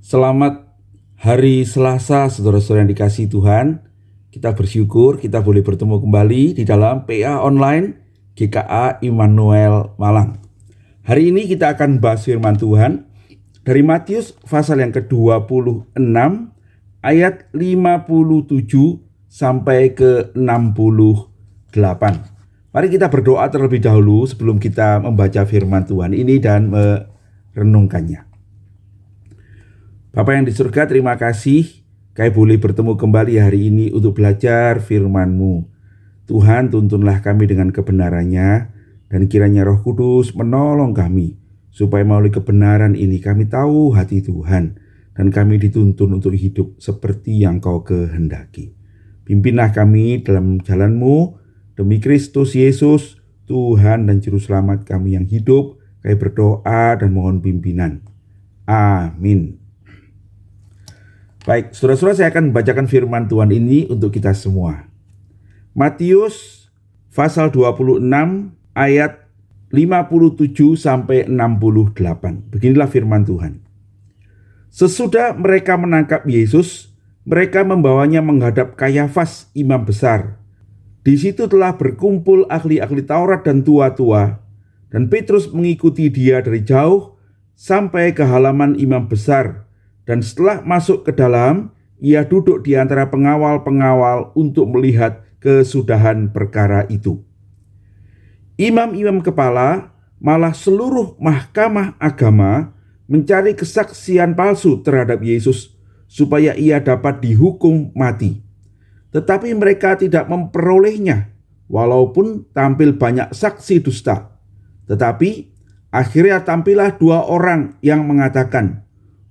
Selamat hari Selasa, saudara-saudara yang dikasihi Tuhan. Kita bersyukur kita boleh bertemu kembali di dalam PA Online GKA Immanuel Malang. Hari ini kita akan bahas firman Tuhan dari Matius pasal yang ke-26 ayat 57 sampai ke 68. Mari kita berdoa terlebih dahulu sebelum kita membaca firman Tuhan ini dan merenungkannya. Bapa yang di surga, terima kasih kami boleh bertemu kembali hari ini untuk belajar firman-Mu. Tuhan, tuntunlah kami dengan kebenarannya, dan kiranya Roh Kudus menolong kami, supaya melalui kebenaran ini kami tahu hati Tuhan, dan kami dituntun untuk hidup seperti yang Kau kehendaki. Pimpinlah kami dalam jalan-Mu, demi Kristus Yesus, Tuhan dan Juru Selamat kami yang hidup. Kami berdoa dan mohon pimpinan. Amin. Baik, saudara-saudara, saya akan membacakan firman Tuhan ini untuk kita semua. Matius pasal 26 ayat 57 sampai 68. Beginilah firman Tuhan. Sesudah mereka menangkap Yesus, mereka membawanya menghadap Kayafas, imam besar. Di situ telah berkumpul ahli-ahli Taurat dan tua-tua, dan Petrus mengikuti dia dari jauh sampai ke halaman imam besar. Dan setelah masuk ke dalam, ia duduk di antara pengawal-pengawal untuk melihat kesudahan perkara itu. Imam-imam kepala, malah seluruh mahkamah agama mencari kesaksian palsu terhadap Yesus supaya ia dapat dihukum mati. Tetapi mereka tidak memperolehnya, walaupun tampil banyak saksi dusta. Tetapi akhirnya tampillah dua orang yang mengatakan,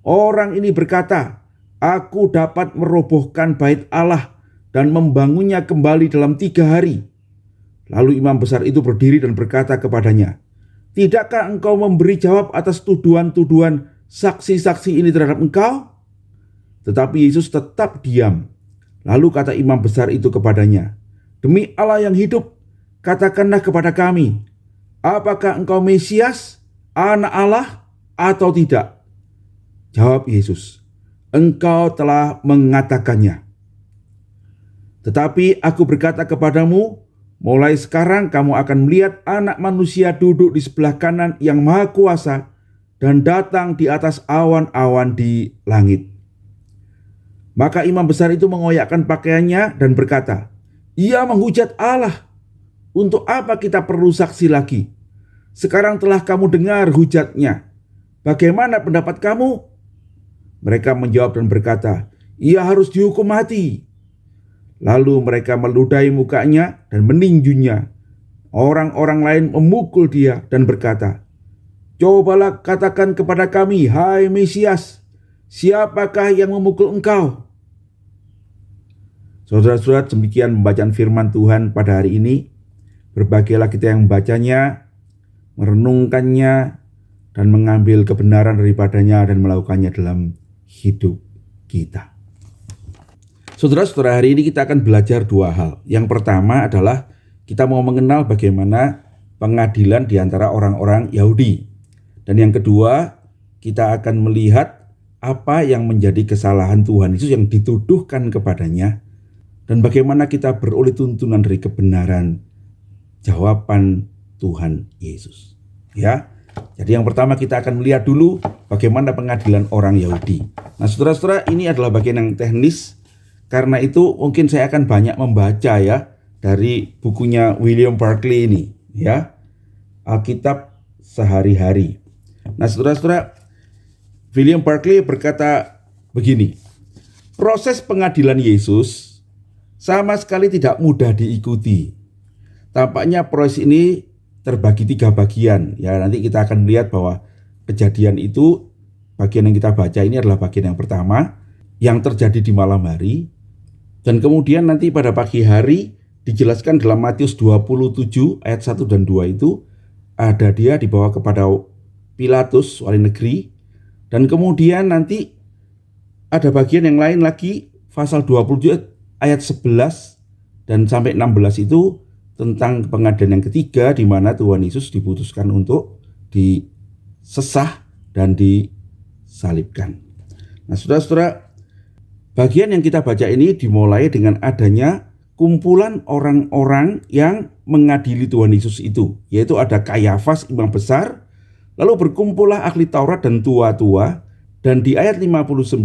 orang ini berkata, aku dapat merobohkan bait Allah dan membangunnya kembali dalam 3 hari. Lalu imam besar itu berdiri dan berkata kepadanya, tidakkah engkau memberi jawab atas tuduhan-tuduhan saksi-saksi ini terhadap engkau? Tetapi Yesus tetap diam. Lalu kata imam besar itu kepadanya, demi Allah yang hidup, katakanlah kepada kami, apakah engkau Mesias, anak Allah atau tidak? Jawab Yesus, engkau telah mengatakannya. Tetapi aku berkata kepadamu, mulai sekarang kamu akan melihat Anak Manusia duduk di sebelah kanan yang Maha Kuasa dan datang di atas awan-awan di langit. Maka imam besar itu mengoyakkan pakaiannya dan berkata, ia menghujat Allah. Untuk apa kita perlu saksi lagi? Sekarang telah kamu dengar hujatnya. Bagaimana pendapat kamu? Mereka menjawab dan berkata, ia harus dihukum mati. Lalu mereka meludahi mukanya dan meninjunya. Orang-orang lain memukul dia dan berkata, cobalah katakan kepada kami, hai Mesias, siapakah yang memukul engkau? Saudara-saudara, demikian pembacaan firman Tuhan pada hari ini. Berbahagialah kita yang membacanya, merenungkannya, dan mengambil kebenaran daripadanya dan melakukannya dalam hidup kita. Saudara-saudara, hari ini kita akan belajar dua hal. Yang pertama adalah kita mau mengenal bagaimana pengadilan di antara orang-orang Yahudi. Dan yang kedua, kita akan melihat apa yang menjadi kesalahan Tuhan Yesus yang dituduhkan kepadanya dan bagaimana kita beroleh tuntunan dari kebenaran jawaban Tuhan Yesus. Ya. Jadi yang pertama kita akan melihat dulu bagaimana pengadilan orang Yahudi. Nah, saudara-saudara, ini adalah bagian yang teknis. Karena itu mungkin saya akan banyak membaca ya dari bukunya William Barclay ini, ya. Alkitab sehari-hari. Nah, saudara-saudara, William Barclay berkata begini. Proses pengadilan Yesus sama sekali tidak mudah diikuti. Tampaknya proses ini terbagi 3 bagian. Ya, nanti kita akan melihat bahwa kejadian itu, bagian yang kita baca ini adalah bagian yang pertama yang terjadi di malam hari. Dan kemudian nanti pada pagi hari dijelaskan dalam Matius 27 ayat 1 dan 2 itu ada dia dibawa kepada Pilatus, wali negeri. Dan kemudian nanti ada bagian yang lain lagi, pasal 27 ayat 11 dan sampai 16 itu tentang pengadilan yang ketiga, di mana Tuhan Yesus diputuskan untuk disesah dan disalibkan. Nah, saudara-saudara, bagian yang kita baca ini dimulai dengan adanya kumpulan orang-orang yang mengadili Tuhan Yesus itu, yaitu ada Kayafas, imam besar, lalu berkumpullah ahli Taurat dan tua-tua, dan di ayat 59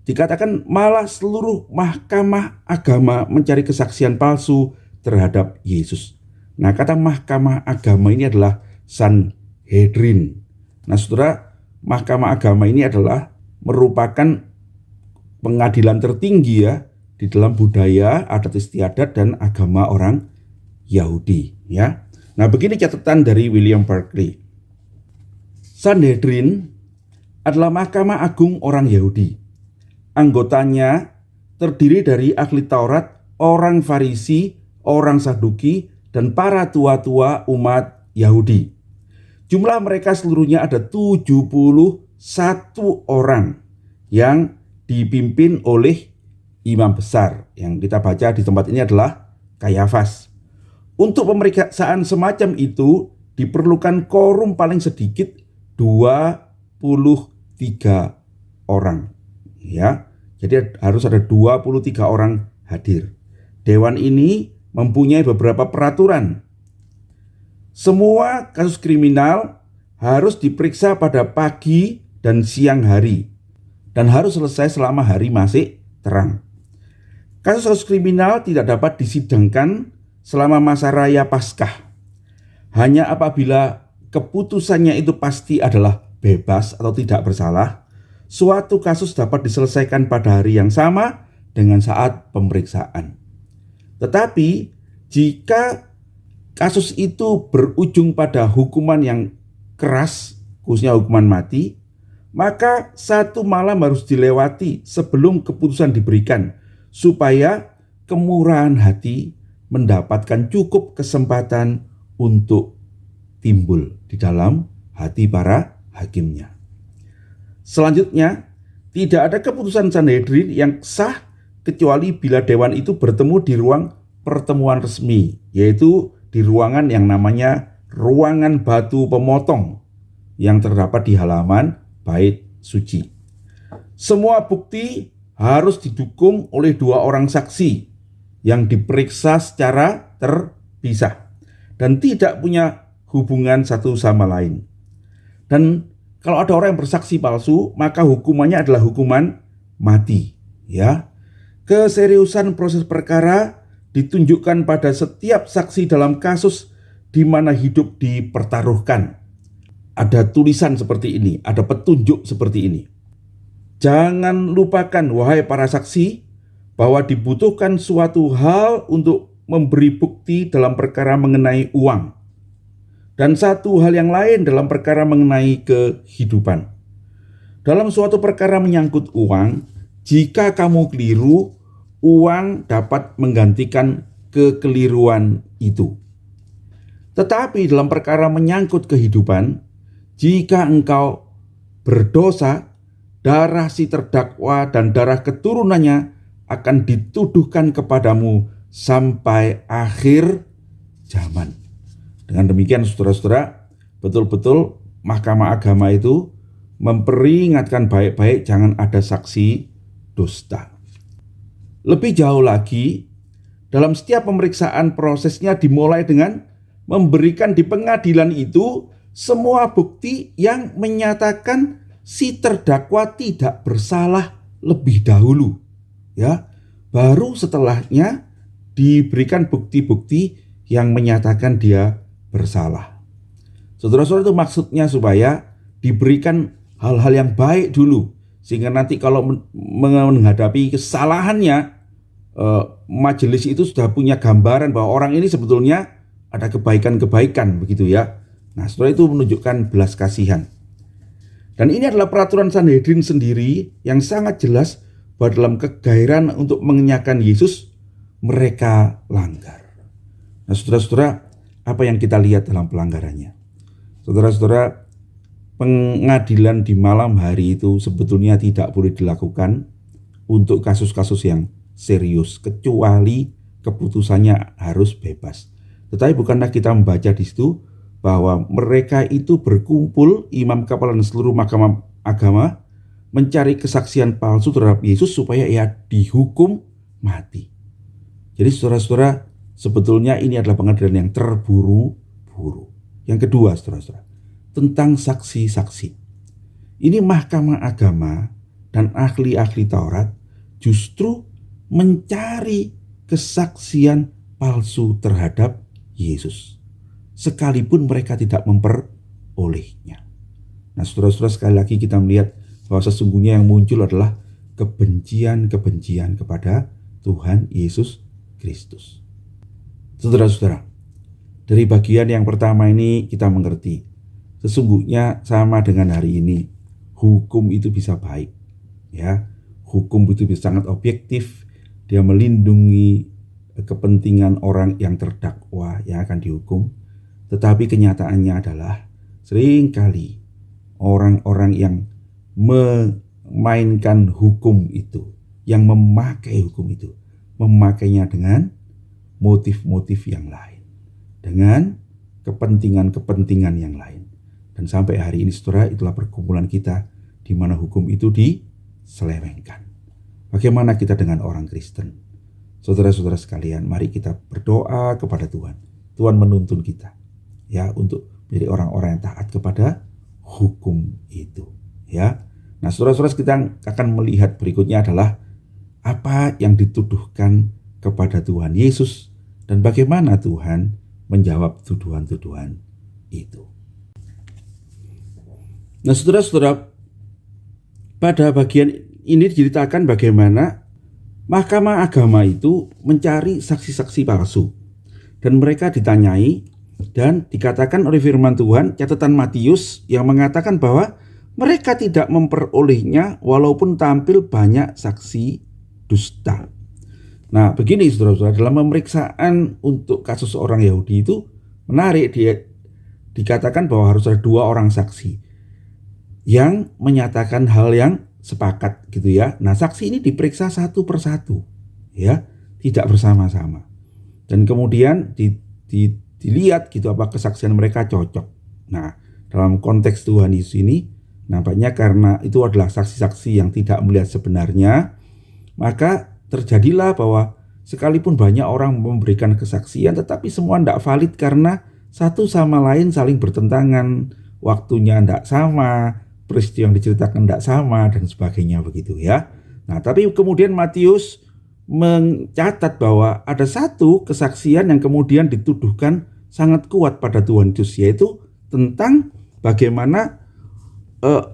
dikatakan malah seluruh mahkamah agama mencari kesaksian palsu terhadap Yesus. Nah, kata mahkamah agama ini adalah Sanhedrin. Nah, saudara, mahkamah agama ini adalah merupakan pengadilan tertinggi ya di dalam budaya, adat istiadat dan agama orang Yahudi ya. Nah, begini catatan dari William Barclay. Sanhedrin adalah mahkamah agung orang Yahudi. Anggotanya terdiri dari ahli Taurat, orang Farisi, orang Saduki, dan para tua-tua umat Yahudi. Jumlah mereka seluruhnya ada 71 orang yang dipimpin oleh imam besar. Yang kita baca di tempat ini adalah Kayafas. Untuk pemeriksaan semacam itu diperlukan quorum paling sedikit 23 orang. Ya, jadi harus ada 23 orang hadir. Dewan ini mempunyai beberapa peraturan. Semua kasus kriminal harus diperiksa pada pagi dan siang hari dan harus selesai selama hari masih terang. Kasus-kasus kriminal tidak dapat disidangkan selama masa raya Paskah. Hanya apabila keputusannya itu pasti adalah bebas atau tidak bersalah, suatu kasus dapat diselesaikan pada hari yang sama dengan saat pemeriksaan. Tetapi jika kasus itu berujung pada hukuman yang keras, khususnya hukuman mati, maka satu malam harus dilewati sebelum keputusan diberikan, supaya kemurahan hati mendapatkan cukup kesempatan untuk timbul di dalam hati para hakimnya. Selanjutnya, tidak ada keputusan Sanhedrin yang sah kecuali bila dewan itu bertemu di ruang pertemuan resmi, yaitu di ruangan yang namanya ruangan batu pemotong yang terdapat di halaman bait suci. Semua bukti harus didukung oleh 2 orang saksi yang diperiksa secara terpisah dan tidak punya hubungan satu sama lain. Dan kalau ada orang yang bersaksi palsu, maka hukumannya adalah hukuman mati, ya. Keseriusan proses perkara ditunjukkan pada setiap saksi dalam kasus di mana hidup dipertaruhkan. Ada tulisan seperti ini, ada petunjuk seperti ini. Jangan lupakan, wahai para saksi, bahwa dibutuhkan suatu hal untuk memberi bukti dalam perkara mengenai uang, dan satu hal yang lain dalam perkara mengenai kehidupan. Dalam suatu perkara menyangkut uang, jika kamu keliru, uang dapat menggantikan kekeliruan itu. Tetapi dalam perkara menyangkut kehidupan, jika engkau berdosa, darah si terdakwa dan darah keturunannya akan dituduhkan kepadamu sampai akhir zaman. Dengan demikian, saudara-saudara, betul-betul mahkamah agama itu memperingatkan baik-baik jangan ada saksi dusta. Lebih jauh lagi, dalam setiap pemeriksaan prosesnya dimulai dengan memberikan di pengadilan itu semua bukti yang menyatakan si terdakwa tidak bersalah lebih dahulu, ya. Baru setelahnya diberikan bukti-bukti yang menyatakan dia bersalah. Saudara-saudara, itu maksudnya supaya diberikan hal-hal yang baik dulu, sehingga nanti kalau menghadapi kesalahannya, majelis itu sudah punya gambaran bahwa orang ini sebetulnya ada kebaikan-kebaikan, begitu ya. Nah, setelah itu menunjukkan belas kasihan. Dan ini adalah peraturan Sanhedrin sendiri yang sangat jelas bahwa dalam kegairahan untuk mengenyahkan Yesus, mereka langgar. Nah, saudara-saudara, apa yang kita lihat dalam pelanggarannya? Saudara-saudara, pengadilan di malam hari itu sebetulnya tidak boleh dilakukan untuk kasus-kasus yang serius, kecuali keputusannya harus bebas. Tetapi bukankah kita membaca di situ bahwa mereka itu berkumpul, imam kepala dan seluruh mahkamah agama, mencari kesaksian palsu terhadap Yesus supaya ia dihukum mati. Jadi saudara-saudara, sebetulnya ini adalah pengadilan yang terburu-buru. Yang kedua, saudara-saudara, tentang saksi-saksi. Ini mahkamah agama dan ahli-ahli Taurat justru mencari kesaksian palsu terhadap Yesus, sekalipun mereka tidak memperolehnya. Nah, saudara-saudara, sekali lagi kita melihat bahwa sesungguhnya yang muncul adalah kebencian-kebencian kepada Tuhan Yesus Kristus. Saudara-saudara, dari bagian yang pertama ini kita mengerti, sesungguhnya sama dengan hari ini, hukum itu bisa baik. Ya, hukum itu bisa sangat objektif, dia melindungi kepentingan orang yang terdakwa yang akan dihukum. Tetapi kenyataannya adalah seringkali orang-orang yang memainkan hukum itu, yang memakai hukum itu, memakainya dengan motif-motif yang lain, dengan kepentingan-kepentingan yang lain. Dan sampai hari ini saudara, itulah pergumulan kita di mana hukum itu diselewengkan. Bagaimana kita dengan orang Kristen? Saudara-saudara sekalian, mari kita berdoa kepada Tuhan. Tuhan menuntun kita ya untuk menjadi orang-orang yang taat kepada hukum itu, ya. Nah, saudara-saudara, kita akan melihat berikutnya adalah apa yang dituduhkan kepada Tuhan Yesus dan bagaimana Tuhan menjawab tuduhan-tuduhan itu. Nah, saudara-saudara, pada bagian ini diceritakan bagaimana mahkamah agama itu mencari saksi-saksi palsu. Dan mereka ditanyai dan dikatakan oleh firman Tuhan, catatan Matius yang mengatakan bahwa mereka tidak memperolehnya walaupun tampil banyak saksi dusta. Nah, begini saudara-saudara, dalam pemeriksaan untuk kasus orang Yahudi itu menarik, dia dikatakan bahwa harus ada 2 orang saksi yang menyatakan hal yang sepakat gitu ya. Nah, saksi ini diperiksa satu persatu ya, tidak bersama-sama. Dan kemudian dilihat gitu apa kesaksian mereka cocok. Nah, dalam konteks Tuhan Yesus ini nampaknya karena itu adalah saksi-saksi yang tidak melihat sebenarnya, maka terjadilah bahwa sekalipun banyak orang memberikan kesaksian tetapi semua tidak valid karena satu sama lain saling bertentangan, waktunya tidak sama, peristiwa yang diceritakan tidak sama dan sebagainya begitu ya. Nah, tapi kemudian Matius mencatat bahwa ada satu kesaksian yang kemudian dituduhkan sangat kuat pada Tuhan Yesus, yaitu tentang bagaimana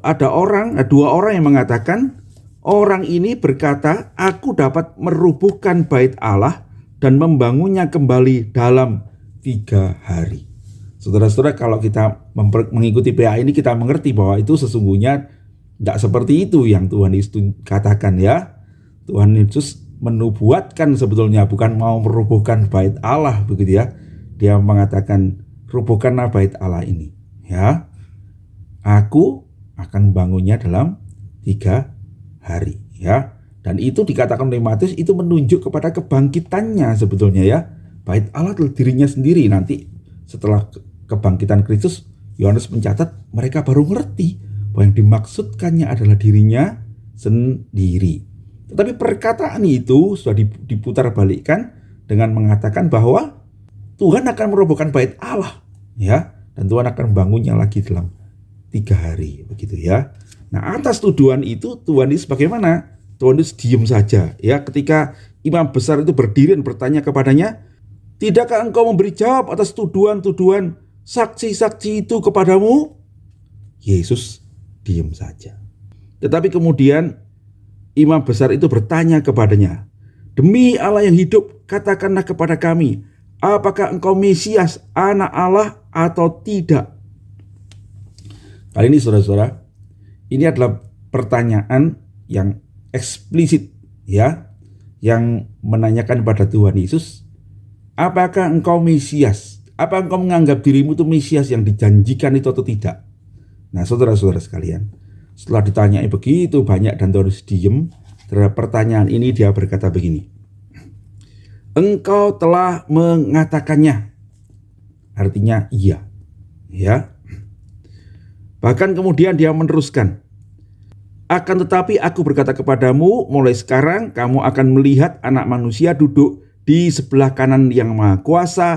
ada 2 orang yang mengatakan, orang ini berkata, aku dapat merubuhkan bait Allah dan membangunnya kembali dalam 3 hari. Saudara-saudara, kalau kita mengikuti PA ini, kita mengerti bahwa itu sesungguhnya tidak seperti itu yang Tuhan Yesus katakan ya. Tuhan Yesus menubuatkan sebetulnya bukan mau merubuhkan bait Allah begitu ya. Dia mengatakan, rubuhkanlah bait Allah ini ya. Aku akan membangunnya dalam 3 hari ya. Dan itu dikatakan oleh Matius, itu menunjuk kepada kebangkitannya sebetulnya ya. Bait Allah adalah dirinya sendiri. Nanti setelah kebangkitan Kristus, Yohanes mencatat mereka baru ngerti bahwa yang dimaksudkannya adalah dirinya sendiri. Tetapi perkataan itu sudah diputar balikkan dengan mengatakan bahwa Tuhan akan merobohkan bait Allah ya, dan Tuhan akan membangunnya lagi dalam 3 hari begitu ya. Nah, atas tuduhan itu Tuhan Yesus bagaimana? Tuhan Yesus diam saja ya ketika imam besar itu berdiri dan bertanya kepadanya, tidakkah engkau memberi jawab atas tuduhan-tuduhan saksi-saksi itu kepadamu? Yesus diam saja. Tetapi kemudian imam besar itu bertanya kepadanya, demi Allah yang hidup, katakanlah kepada kami, apakah engkau Mesias, anak Allah atau tidak? Kali ini saudara-saudara, ini adalah pertanyaan yang eksplisit ya, yang menanyakan pada Tuhan Yesus, apakah engkau Mesias? Apa engkau menganggap dirimu itu Mesias yang dijanjikan itu atau tidak? Nah, saudara-saudara sekalian, setelah ditanyai begitu banyak dan Tuhan Yesus diam terhadap pertanyaan ini, dia berkata begini, engkau telah mengatakannya. Artinya iya ya. Bahkan kemudian dia meneruskan, Akan tetapi aku berkata kepadamu, mulai sekarang kamu akan melihat Anak Manusia duduk di sebelah kanan Yang Maha Kuasa,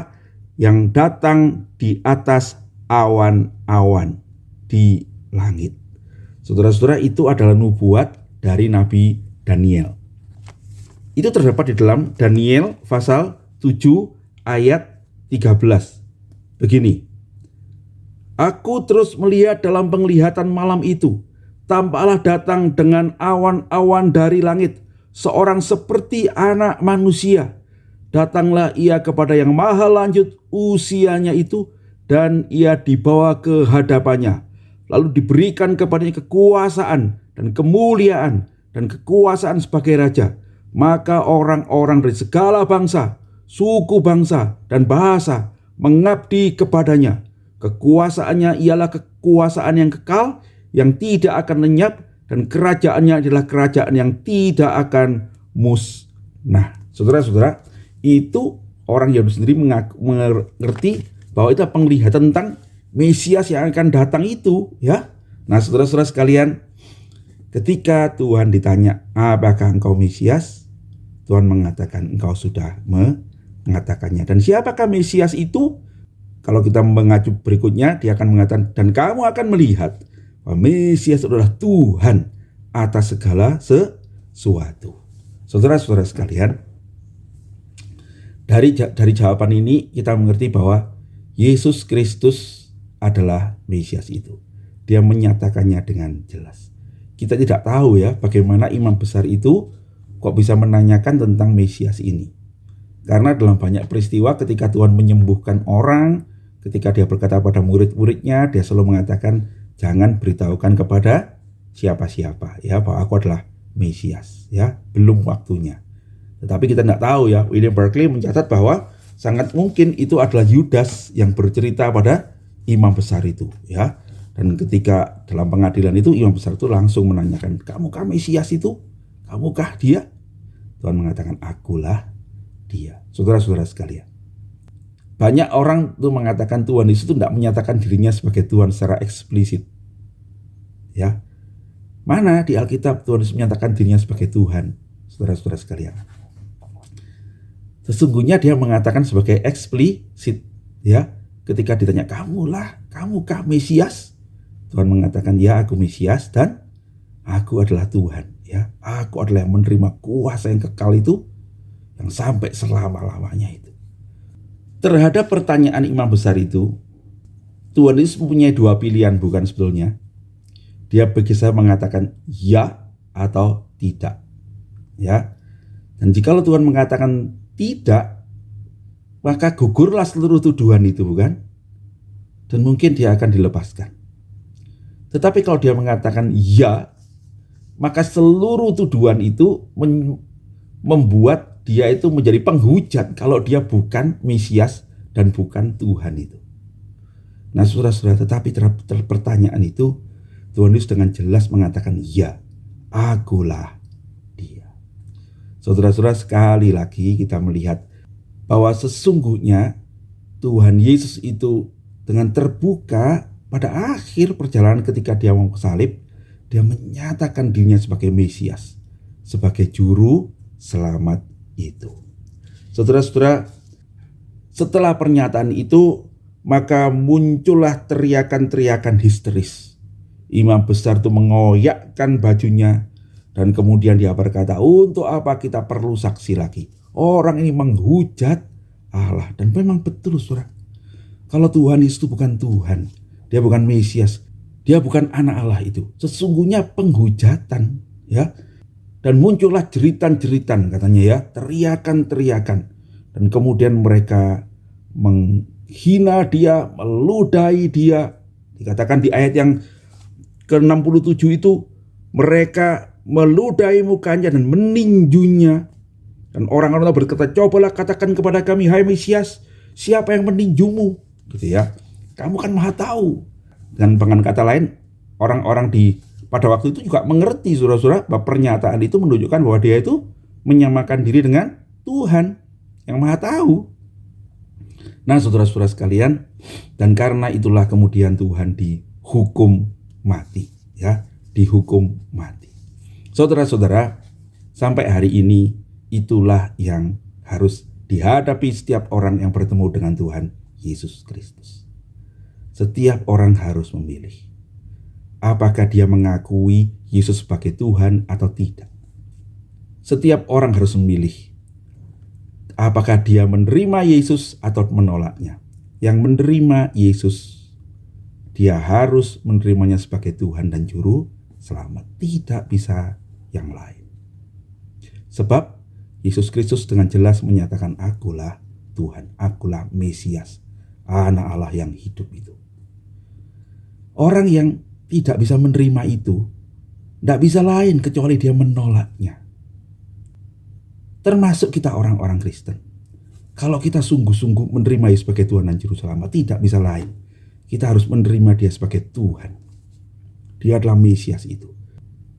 yang datang di atas awan-awan di langit. Saudara-saudara, itu adalah nubuat dari Nabi Daniel. Itu terdapat di dalam Daniel pasal 7 ayat 13. Begini, aku terus melihat dalam penglihatan malam itu, tampaklah datang dengan awan-awan dari langit seorang seperti Anak Manusia. Datanglah ia kepada Yang Maha Lanjut usianya itu, dan ia dibawa ke hadapannya. Lalu diberikan kepadanya kekuasaan dan kemuliaan dan kekuasaan sebagai raja. Maka orang-orang dari segala bangsa, suku bangsa, dan bahasa mengabdi kepadanya. Kekuasaannya ialah kekuasaan yang kekal, yang tidak akan lenyap, dan kerajaannya adalah kerajaan yang tidak akan musnah. Saudara-saudara, itu orang Yahudi sendiri mengerti bahwa itu penglihatan tentang Mesias yang akan datang itu, ya. Nah, saudara-saudara sekalian, ketika Tuhan ditanya, apakah engkau Mesias? Tuhan mengatakan, engkau sudah mengatakannya. Dan siapakah Mesias itu? Kalau kita mengacu berikutnya, dia akan mengatakan, dan kamu akan melihat bahwa Mesias adalah Tuhan atas segala sesuatu. Saudara-saudara sekalian, dari jawaban ini kita mengerti bahwa Yesus Kristus adalah Mesias itu. Dia menyatakannya dengan jelas. Kita tidak tahu ya bagaimana imam besar itu kok bisa menanyakan tentang Mesias ini. Karena dalam banyak peristiwa ketika Tuhan menyembuhkan orang, ketika dia berkata pada murid-muridnya, dia selalu mengatakan, jangan beritahukan kepada siapa-siapa ya bahwa aku adalah Mesias, ya, belum waktunya. Tetapi kita tidak tahu ya, William Barclay mencatat bahwa sangat mungkin itu adalah Yudas yang bercerita pada imam besar itu, ya. Dan ketika dalam pengadilan itu, imam besar itu langsung menanyakan, kamukah Mesias itu? Kamukah dia? Tuhan mengatakan, akulah dia. Saudara-saudara sekalian, banyak orang itu mengatakan Tuhan Yesus itu tidak menyatakan dirinya sebagai Tuhan secara eksplisit, ya. Mana di Alkitab Tuhan Yesus menyatakan dirinya sebagai Tuhan? Saudara-saudara sekalian, sesungguhnya dia mengatakan sebagai eksplisit, ya. Ketika ditanya, kamukah Mesias? Tuhan mengatakan, ya, aku Mesias dan aku adalah Tuhan, ya. Aku adalah yang menerima kuasa yang kekal itu, yang sampai selama-lamanya itu. Terhadap pertanyaan imam besar itu, Tuhan Yesus mempunyai dua pilihan, bukan sebetulnya. Dia bisa mengatakan ya atau tidak, ya. Dan jikalau Tuhan mengatakan tidak, maka gugurlah seluruh tuduhan itu, bukan? Dan mungkin dia akan dilepaskan. Tetapi kalau dia mengatakan ya, maka seluruh tuduhan itu membuat dia itu menjadi penghujat kalau dia bukan Mesias dan bukan Tuhan itu. Nah, saudara-saudara, tetapi terhadap pertanyaan itu, Tuhan Yesus dengan jelas mengatakan ya, akulah dia. Saudara-saudara, sekali lagi kita melihat bahwa sesungguhnya Tuhan Yesus itu dengan terbuka pada akhir perjalanan ketika dia mau salib, dia menyatakan dirinya sebagai Mesias, sebagai juru selamat itu. Saudara-saudara, setelah pernyataan itu, maka muncullah teriakan-teriakan histeris. Imam besar itu mengoyakkan bajunya, dan kemudian dia berkata, untuk apa kita perlu saksi lagi? Orang ini menghujat Allah. Dan memang betul, saudara. Kalau Tuhan itu bukan Tuhan, dia bukan Mesias, dia bukan anak Allah itu, sesungguhnya penghujatan, ya. Dan muncullah jeritan-jeritan, katanya ya, teriakan-teriakan. Dan kemudian mereka menghina dia, meludahi dia. Dikatakan di ayat yang ke-67 itu, mereka meludahi mukanya dan meninjunya. Dan orang-orang berkata, cobalah katakan kepada kami, hai Mesias, siapa yang meninjumu? Gitu ya. Kamu kan maha tahu. Dan dengan kata lain, orang-orang pada waktu itu juga mengerti, saudara-saudara, bahwa pernyataan itu menunjukkan bahwa dia itu menyamakan diri dengan Tuhan yang maha tahu. Nah, saudara-saudara sekalian, dan karena itulah kemudian Tuhan dihukum mati, ya, dihukum mati. Saudara-saudara, sampai hari ini itulah yang harus dihadapi setiap orang yang bertemu dengan Tuhan Yesus Kristus. Setiap orang harus memilih apakah dia mengakui Yesus sebagai Tuhan atau tidak. Setiap orang harus memilih apakah dia menerima Yesus atau menolaknya. Yang menerima Yesus, dia harus menerimanya sebagai Tuhan dan Juru Selamat. Tidak bisa yang lain. Sebab Yesus Kristus dengan jelas menyatakan, akulah Tuhan, akulah Mesias, anak Allah yang hidup itu. Orang yang tidak bisa menerima itu, tidak bisa lain kecuali dia menolaknya. Termasuk kita orang-orang Kristen. Kalau kita sungguh-sungguh menerima Yesus sebagai Tuhan dan Juru Selamat, tidak bisa lain. Kita harus menerima dia sebagai Tuhan. Dia adalah Mesias itu.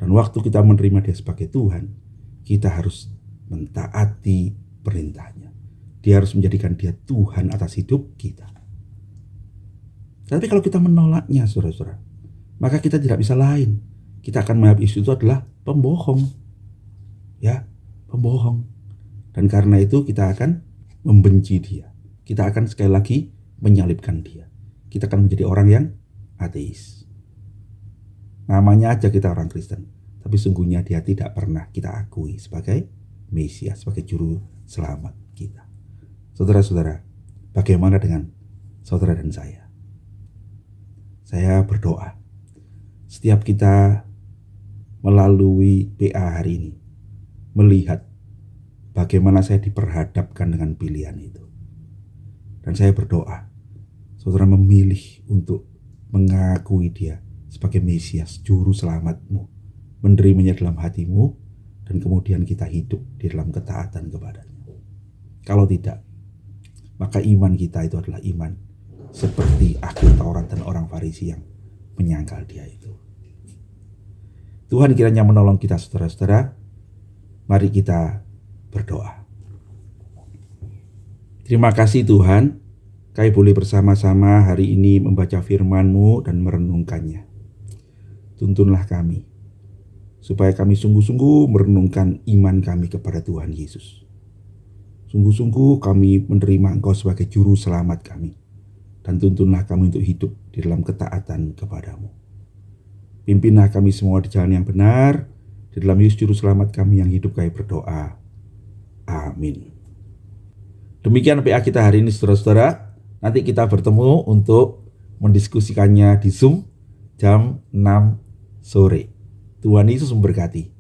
Dan waktu kita menerima dia sebagai Tuhan, kita harus mentaati perintahnya. Dia harus menjadikan dia Tuhan atas hidup kita. Tapi kalau kita menolaknya, saudara-saudara, maka kita tidak bisa lain. Kita akan menganggap Yesus itu adalah pembohong. Ya, pembohong. Dan karena itu kita akan membenci dia. Kita akan sekali lagi menyalibkan dia. Kita akan menjadi orang yang ateis. Namanya aja kita orang Kristen, tapi sungguhnya dia tidak pernah kita akui sebagai Mesias, sebagai Juru Selamat kita. Saudara-saudara, bagaimana dengan saudara dan saya? Saya berdoa setiap kita melalui PA hari ini, melihat bagaimana saya diperhadapkan dengan pilihan itu. Dan saya berdoa, saudara memilih untuk mengakui dia sebagai Mesias, Juru Selamatmu, menerimanya dalam hatimu, dan kemudian kita hidup di dalam ketaatan kepadanya. Kalau tidak, maka iman kita itu adalah iman seperti ahli Taurat dan orang Farisi yang menyangkal dia itu. Tuhan kiranya menolong kita, saudara-saudara. Mari kita berdoa. Terima kasih Tuhan, kami boleh bersama-sama hari ini membaca firman-Mu dan merenungkannya. Tuntunlah kami, supaya kami sungguh-sungguh merenungkan iman kami kepada Tuhan Yesus. Sungguh-sungguh kami menerima Engkau sebagai Juru Selamat kami. Dan tuntunlah kami untuk hidup di dalam ketaatan kepada-Mu. Pimpinlah kami semua di jalan yang benar, di dalam Yesus Juru Selamat kami yang hidup, kami berdoa. Amin. Demikian PA kita hari ini, saudara-saudara. Nanti kita bertemu untuk mendiskusikannya di Zoom jam 6 sore. Tuhan Yesus memberkati.